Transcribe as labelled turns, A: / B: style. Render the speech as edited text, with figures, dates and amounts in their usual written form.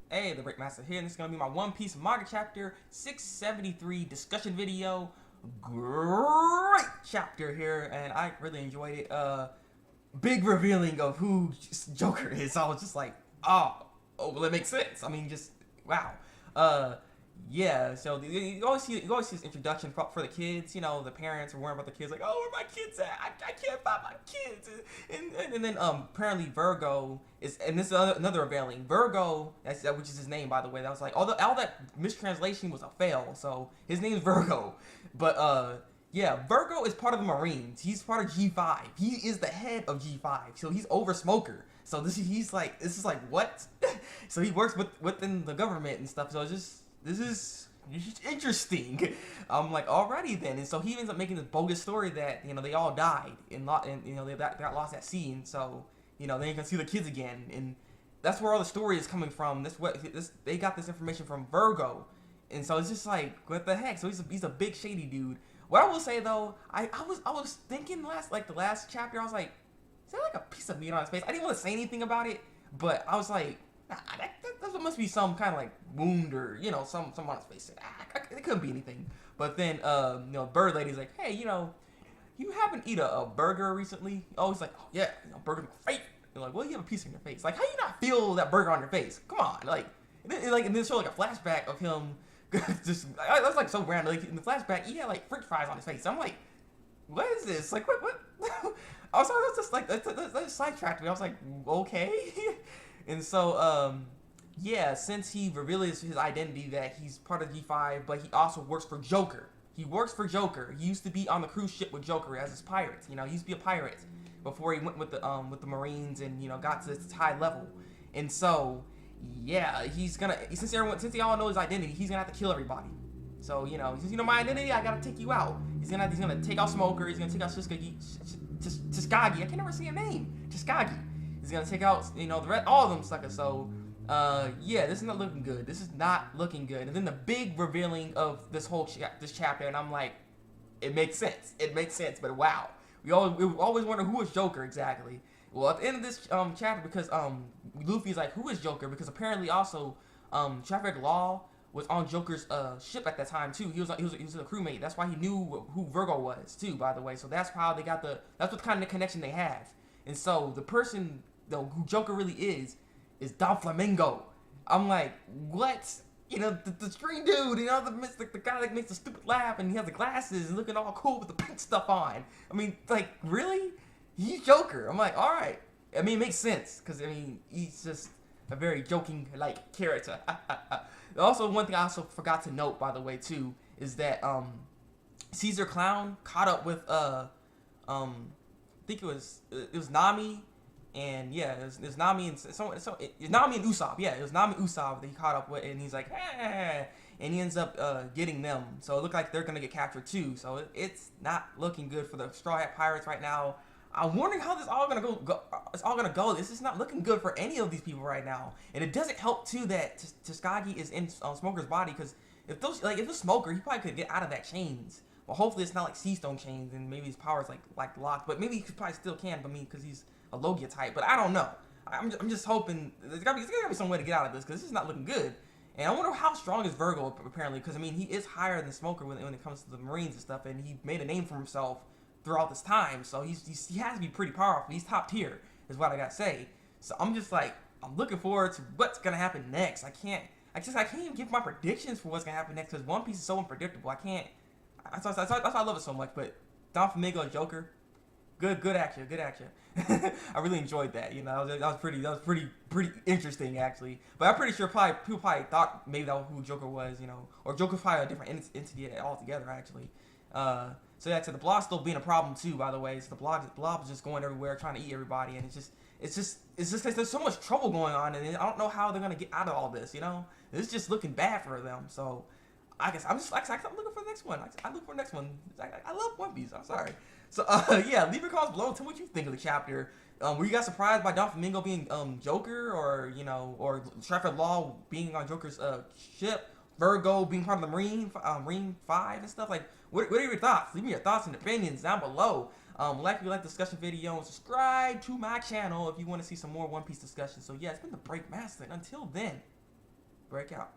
A: Hey, the Breakmaster here, and this is going to be my One Piece manga chapter 673 discussion video. Great chapter here, and I really enjoyed it. Big revealing of who Joker is. I was just like, well, it makes sense. I mean, just wow. Uh, yeah. So you always see this introduction for the kids. You know, the parents are worrying about the kids, like, oh, where my kids at? I can't find my kids. And then apparently Vergo is, and this is another revealing. Vergo, which is his name, by the way. That was like all that mistranslation was a fail. So his name is Vergo, but yeah, Vergo is part of the Marines. He's part of G5. He is the head of G5. So he's over Smoker. So this is like what? So he works within the government and stuff. So this is interesting. I'm like, alrighty then. And so he ends up making this bogus story that they all died and they got lost at sea. And so they ain't gonna see the kids again. And that's where all the story is coming from. They got this information from Vergo. And so it's just like, what the heck? So he's a big shady dude. What I will say though, I was thinking the last chapter, I was like, is there like a piece of meat on his face? I didn't want to say anything about it, but I was like, nah, that must be some kind of like wound or some on his face. It couldn't be anything. But then Bird Lady's like, hey, you haven't eaten a burger recently? Oh, he's like, oh yeah, burger in my face. They're like, well, you have a piece in your face. Like, how you not feel that burger on your face? Come on, and then show like a flashback of him. That's like so random. Like in the flashback, he had like French fries on his face. I'm like, what is this? Like what? I was just like that sidetracked me. I was like, okay. And so yeah, since he reveals his identity that he's part of G5, but he also works for Joker. He works for Joker. He used to be on the cruise ship with Joker as his pirate. He used to be a pirate before he went with the Marines and got to this high level. And so yeah, he's gonna since they all know his identity, he's gonna have to kill everybody. So he says, my identity, I gotta take you out. He's gonna take out Smoker. He's gonna take out Chiskagi. I can never see a name. Chiskagi. He's gonna take out all of them suckers. So yeah, this is not looking good. This is not looking good. And then the big revealing of this whole this chapter, and I'm like, it makes sense. It makes sense. But wow, we always wonder who is Joker exactly. Well, at the end of this chapter, because Luffy's like, who is Joker? Because apparently also Trafalgar Law was on Joker's ship at that time too. He was a crewmate. That's why he knew who Vergo was too, by the way. So that's how they got that's what kind of connection they have. And so the person who Joker really is Doflamingo. I'm like, what? The screen dude, the guy that makes the stupid laugh, and he has the glasses and looking all cool with the pink stuff on. I mean, like, really? He's Joker. I'm like, all right. I mean, it makes sense because he's just a very joking like character. Also, one thing I also forgot to note, by the way, too, is that Caesar Clown caught up with I think it was Nami, and yeah, it was Nami and Nami and Usopp. Yeah, it was Nami and Usopp that he caught up with, and he's like, hey, and he ends up getting them. So it looked like they're gonna get captured too. So it's not looking good for the Straw Hat Pirates right now. I'm wondering how this all gonna go. It's all gonna go. This is not looking good for any of these people right now, and it doesn't help too that Chiskagi is in Smoker's body, because if it was Smoker, he probably could get out of that chains. Well, hopefully it's not like Sea Stone chains, and maybe his powers like locked. But maybe he probably still can. But because he's a Logia type. But I don't know. I'm just hoping there's gotta be some way to get out of this, because this is not looking good. And I wonder how strong is Vergo apparently, because he is higher than Smoker when it comes to the Marines and stuff, and he made a name for himself throughout this time, so he has to be pretty powerful. He's top tier, is what I gotta say. So I'm just like, I'm looking forward to what's gonna happen next. I can't even give my predictions for what's gonna happen next, because One Piece is so unpredictable. I can't. That's why I love it so much. But Doflamingo and Joker, good action. I really enjoyed that. That was pretty interesting actually. But I'm pretty sure people probably thought maybe that was who Joker was, or Joker's probably a different entity altogether actually. So yeah, the blob's still being a problem too, by the way. So the blob is just going everywhere, trying to eat everybody, and it's just like there's so much trouble going on, and I don't know how they're gonna get out of all this. It's just looking bad for them. So I guess I'm looking for the next one. I look for the next one. I love One Piece. I'm sorry. So yeah, leave your comments below. Tell me what you think of the chapter. Were you guys surprised by Doflamingo being Joker, or or Trafalgar Law being on Joker's ship? Vergo being part of the Marine 5 and stuff? Like, what are your thoughts? Leave me your thoughts and opinions down below. Like if you like the discussion video, and subscribe to my channel if you want to see some more One Piece discussion. So yeah, it's been the Breakmaster, and until then, break out.